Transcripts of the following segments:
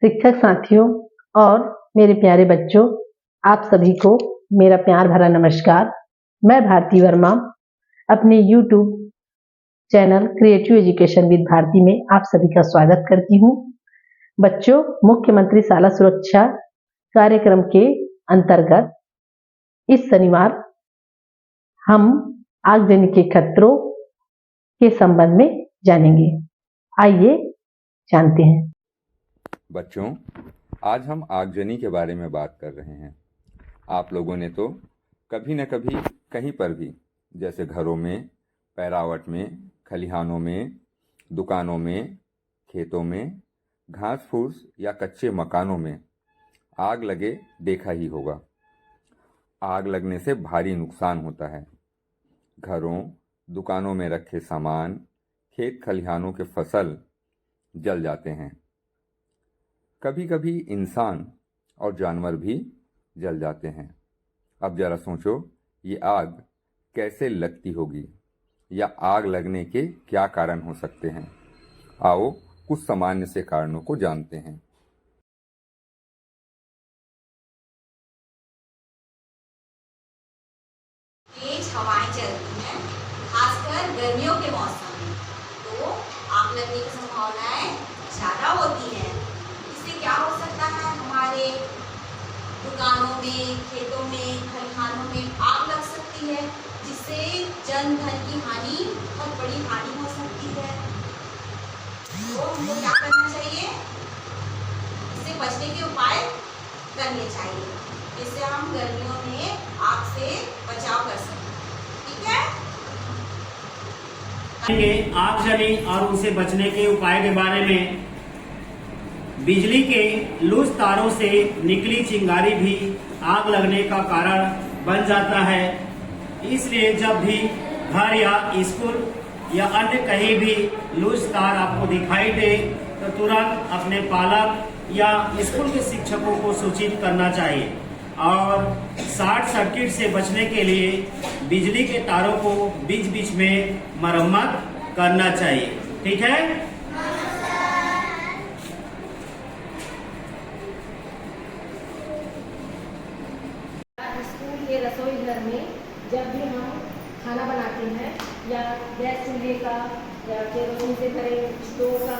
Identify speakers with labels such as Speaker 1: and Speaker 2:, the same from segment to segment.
Speaker 1: शिक्षक साथियों और मेरे प्यारे बच्चों, आप सभी को मेरा प्यार भरा नमस्कार। मैं भारती वर्मा अपने YouTube channel creative education with Bharti में आप सभी का स्वागत करती हूँ। बच्चों, मुख्यमंत्री शाला सुरक्षा कार्यक्रम के अंतर्गत इस शनिवार हम आगजनी के खतरों के संबंध में जानेंगे। आइए जानते हैं।
Speaker 2: बच्चों, आज हम आगजनी के बारे में बात कर रहे हैं। आप लोगों ने तो कभी न कभी कहीं पर भी, जैसे घरों में, पैरावट में, खलिहानों में, दुकानों में, खेतों में, घास फूस या कच्चे मकानों में आग लगे देखा ही होगा। आग लगने से भारी नुकसान होता है। घरों, दुकानों में रखे सामान, खेत खलिहानों के फसल जल जाते हैं। कभी कभी इंसान और जानवर भी जल जाते हैं। अब जरा सोचो, ये आग कैसे लगती होगी या आग लगने के क्या कारण हो सकते हैं। आओ कुछ सामान्य से कारणों को जानते हैं।
Speaker 3: तेज हवाएं चलती हैं, खासकर गर्मियों के मौसम में, तो आग लगने की संभावनाएं ज़्यादा होती हैं। इससे क्या हो सकता है, हमारे दुकानों में, खेतों में, खलिहानों में आग लग सकती है, जिससे जन धन की हानि, बहुत बड़ी हानि हो सकती है। तो हमको क्या करना चाहिए, इससे बचने के उपाय करने चाहिए, जिससे हम गर्मियों में आग से बचाव कर सकें। ठीक है?
Speaker 4: आगजनी और उनसे बचने के उपाय के बारे में। बिजली के लूज तारों से निकली चिंगारी भी आग लगने का कारण बन जाता है। इसलिए जब भी घर या स्कूल या अन्य कहीं भी लूज तार आपको दिखाई दे तो तुरंत अपने पालक या स्कूल के शिक्षकों को सूचित करना चाहिए। और शॉर्ट सर्किट से बचने के लिए बिजली के तारों को बीच बीच में मरम्मत करना चाहिए। ठीक है?
Speaker 5: स्कूल के रसोई घर में जब भी हम खाना बनाते हैं, या गैस चूल्हे का या केरोसिन से भरे स्टोव का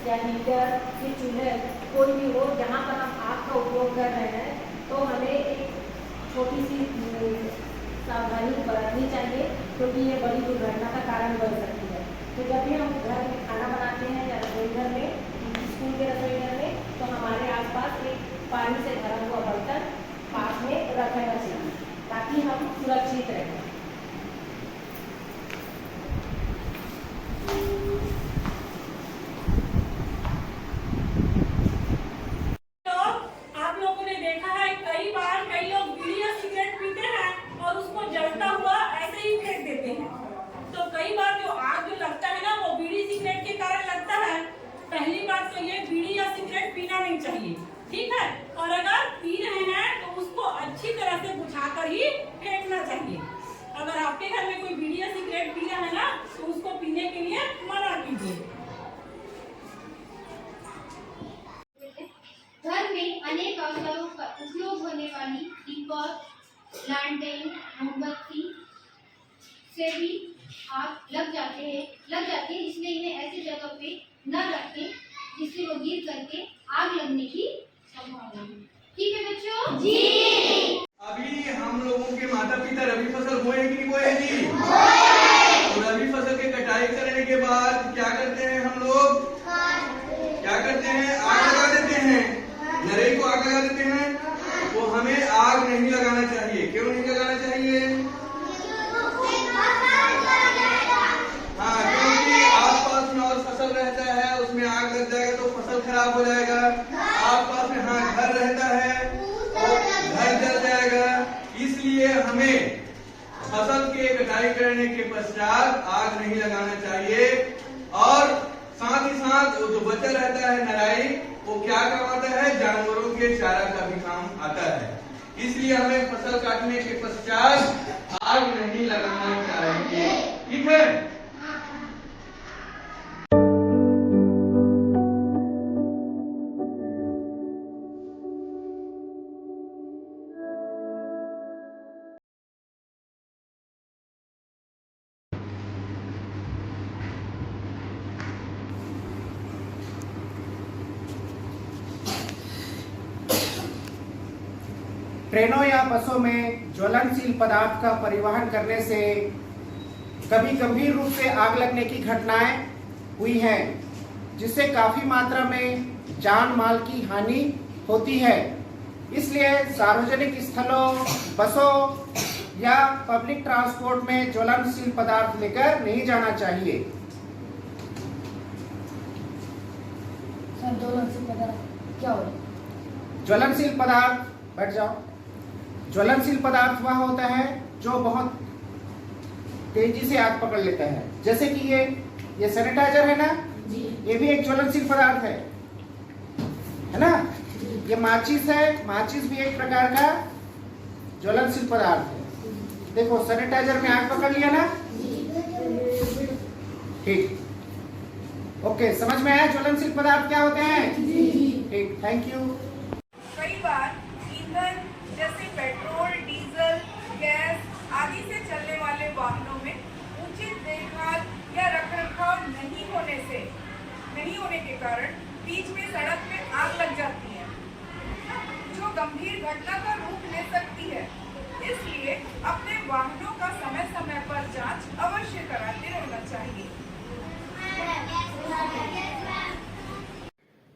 Speaker 5: या हीटर के चूल्हे कोई भी हो, जहाँ पर हम आग का उपयोग कर रहे हैं, तो हमें एक छोटी सी सावधानी बरतनी चाहिए, क्योंकि ये बड़ी दुर्घटना का कारण बन सकती है। तो जब भी हम घर में खाना बनाते हैं या रसोई घर में, स्कूल के रसोई घर में, तो हमारे आसपास एक पानी से भरा हुआ बर्तन पास में रखना चाहिए, ताकि हम सुरक्षित रहें।
Speaker 6: पहली बात तो ये, बीड़ी या सिगरेट पीना नहीं चाहिए। ठीक है? और अगर पी रहे हैं तो उसको अच्छी तरह से बुझाकर ही फेंकना चाहिए। अगर आपके घर में कोई बीड़ी या सिगरेट पी रहा है ना, तो उसको पीने के लिए मना कीजिए।
Speaker 7: घर में अनेक अवसरों पर उपयोग होने वाली दीपक, लैंटेन, मोमबत्ती से भी आग लग जाती है, इसलिए इन्हें ऐसी जगह पे न रखें जिससे वो गिर करके आग लगने की संभावना है। ठीक है बच्चों? जी।
Speaker 8: अभी हम लोगों के माता पिता रबी फसल बोए कि नहीं बोए जी? तो रबी फसल के कटाई करने के बाद क्या करते हैं हम लोग? क्या करते हैं? आग लगा देते हैं, नरेई को आग लगा देते हैं। तो हमें आग नहीं लगाना चाहिए। क्यों नहीं लगाना चाहिए? हाँ, क्योंकि आसपास में और फसल रहता है, उसमें आग लग जाएगा तो फसल खराब हो जाएगा। आसपास में हाँ घर रहता है तो घर जल जाएगा। इसलिए हमें फसल के कटाई करने के पश्चात आग नहीं लगाना चाहिए। और साथ ही साथ जो बचा रहता है नराई, वो क्या काम आता है? जानवरों के चारा का भी काम आता है। इसलिए हमें फसल काटने के पश्चात आग नहीं लगाना चाहिए। ठीक है?
Speaker 9: ट्रेनों या बसों में ज्वलनशील पदार्थ का परिवहन करने से कभी गंभीर रूप से आग लगने की घटनाएं हुई हैं, जिससे काफी मात्रा में जान माल की हानि होती है। इसलिए सार्वजनिक स्थलों, बसों या पब्लिक ट्रांसपोर्ट में ज्वलनशील पदार्थ लेकर नहीं जाना चाहिए।
Speaker 5: ज्वलनशील पदार्थ क्या हो?
Speaker 9: ज्वलनशील पदार्थ, बैठ जाओ। ज्वलनशील पदार्थ वह होता है जो बहुत तेजी से आग पकड़ लेता है। जैसे कि ये सैनिटाइजर है ना, ये भी एक ज्वलनशील पदार्थ है ना। ये माचिस है, माचिस भी एक प्रकार का ज्वलनशील पदार्थ है। देखो सैनिटाइजर में आग पकड़ लिया ना, ठीक, ओके, समझ में आया ज्वलनशील पदार्थ क्या होते हैं? ठीक, थैंक यू।
Speaker 10: कई बार ईंधन जैसे पेट्रोल, डीजल, गैस आदि से चलने वाले वाहनों में उचित देखभाल या रखरखाव नहीं होने के कारण बीच में सड़क में आग लग जाती है, जो गंभीर घटना का रूप ले सकती है। इसलिए अपने वाहनों का समय समय पर जांच अवश्य कराते रहना चाहिए।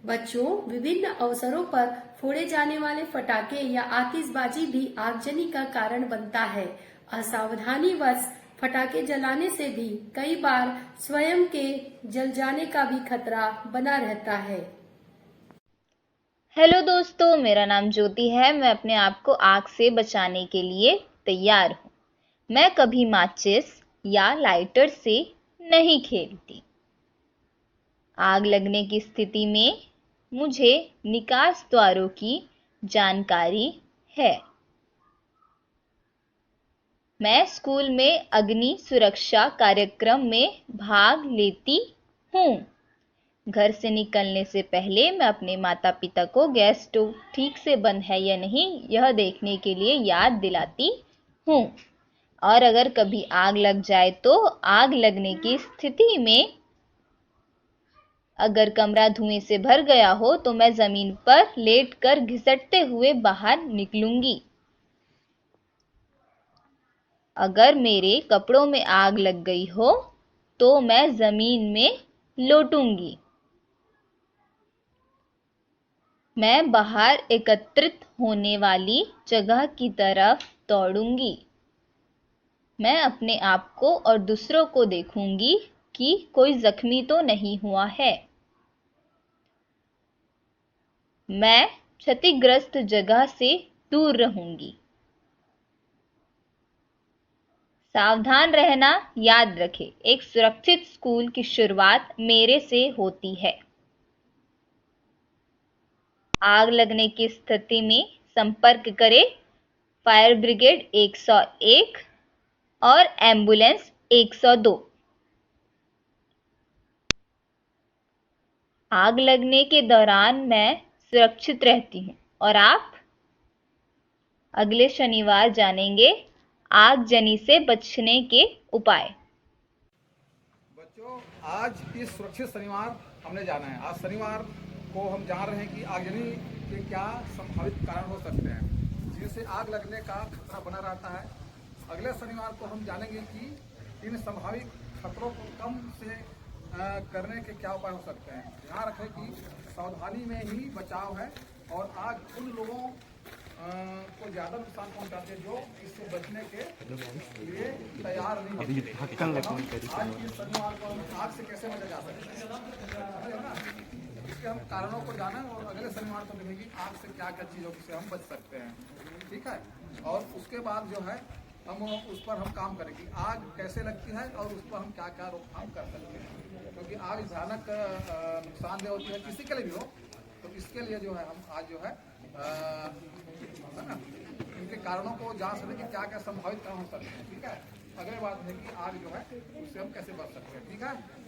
Speaker 11: बच्चों, विभिन्न अवसरों पर फोड़े जाने वाले पटाखे या आतिशबाजी भी आगजनी का कारण बनता है। असावधानीवश पटाखे जलाने से भी कई बार स्वयं के जल जाने का भी खतरा बना रहता है।
Speaker 12: हेलो दोस्तों, मेरा नाम ज्योति है। मैं अपने आप को आग से बचाने के लिए तैयार हूँ। मैं कभी माचिस या लाइटर से नहीं खेलती। आग लगने की स्थिति में मुझे निकास द्वारों की जानकारी है। मैं स्कूल में अग्नि सुरक्षा कार्यक्रम में भाग लेती हूँ। घर से निकलने से पहले मैं अपने माता पिता को गैस स्टोव ठीक से बंद है या नहीं यह देखने के लिए याद दिलाती हूँ। और अगर कभी आग लग जाए तो आग लगने की स्थिति में अगर कमरा धुएं से भर गया हो तो मैं जमीन पर लेटकर घिसटते हुए बाहर निकलूंगी। अगर मेरे कपड़ों में आग लग गई हो तो मैं जमीन में लोटूंगी। मैं बाहर एकत्रित होने वाली जगह की तरफ दौड़ूंगी। मैं अपने आप को और दूसरों को देखूंगी कि कोई जख्मी तो नहीं हुआ है। मैं क्षतिग्रस्त जगह से दूर रहूंगी। सावधान रहना याद रखें, एक सुरक्षित स्कूल की शुरुआत मेरे से होती है। आग लगने की स्थिति में संपर्क करें फायर ब्रिगेड 101 और एम्बुलेंस 102। आग लगने के दौरान मैं सुरक्षित रहती हूँ और आप अगले शनिवार जानेंगे आगजनी से बचने के उपाय।
Speaker 13: बच्चों, आज इस सुरक्षित शनिवार हमने जाना है। आज शनिवार को हम जान रहे हैं कि आगजनी के क्या संभावित कारण हो सकते हैं जिनसे आग लगने का खतरा बना रहता है। अगले शनिवार को हम जानेंगे कि इन संभावित खतरों को कम से करने के क्या उपाय हो सकते हैं। ध्यान रखें कि सावधानी में ही बचाव है और आग उन लोगों को ज्यादा नुकसान पहुंचाते हैं जो इससे बचने के लिए तैयार नहीं है। आज इस शनिवार को हम आग से कैसे बचा जा सकते हैं, इसके हम कारणों को जाना और अगले शनिवार को देखेंगे आग से क्या क्या चीज़ों से हम बच सकते हैं। ठीक है, और उसके बाद जो है हम उस पर हम काम करेंगे आग कैसे लगती है और उस पर हम क्या क्या रोकथाम कर सकते हैं, क्योंकि आग भयानक नुकसानदेह होती है किसी के लिए भी हो। तो इसके लिए जो है हम आज जो है ना इनके कारणों को जान सकें कि क्या क्या संभावित कारण हो सकते हैं। ठीक है, अगले बात है कि आग जो है उससे हम कैसे बच सकते हैं। ठीक है।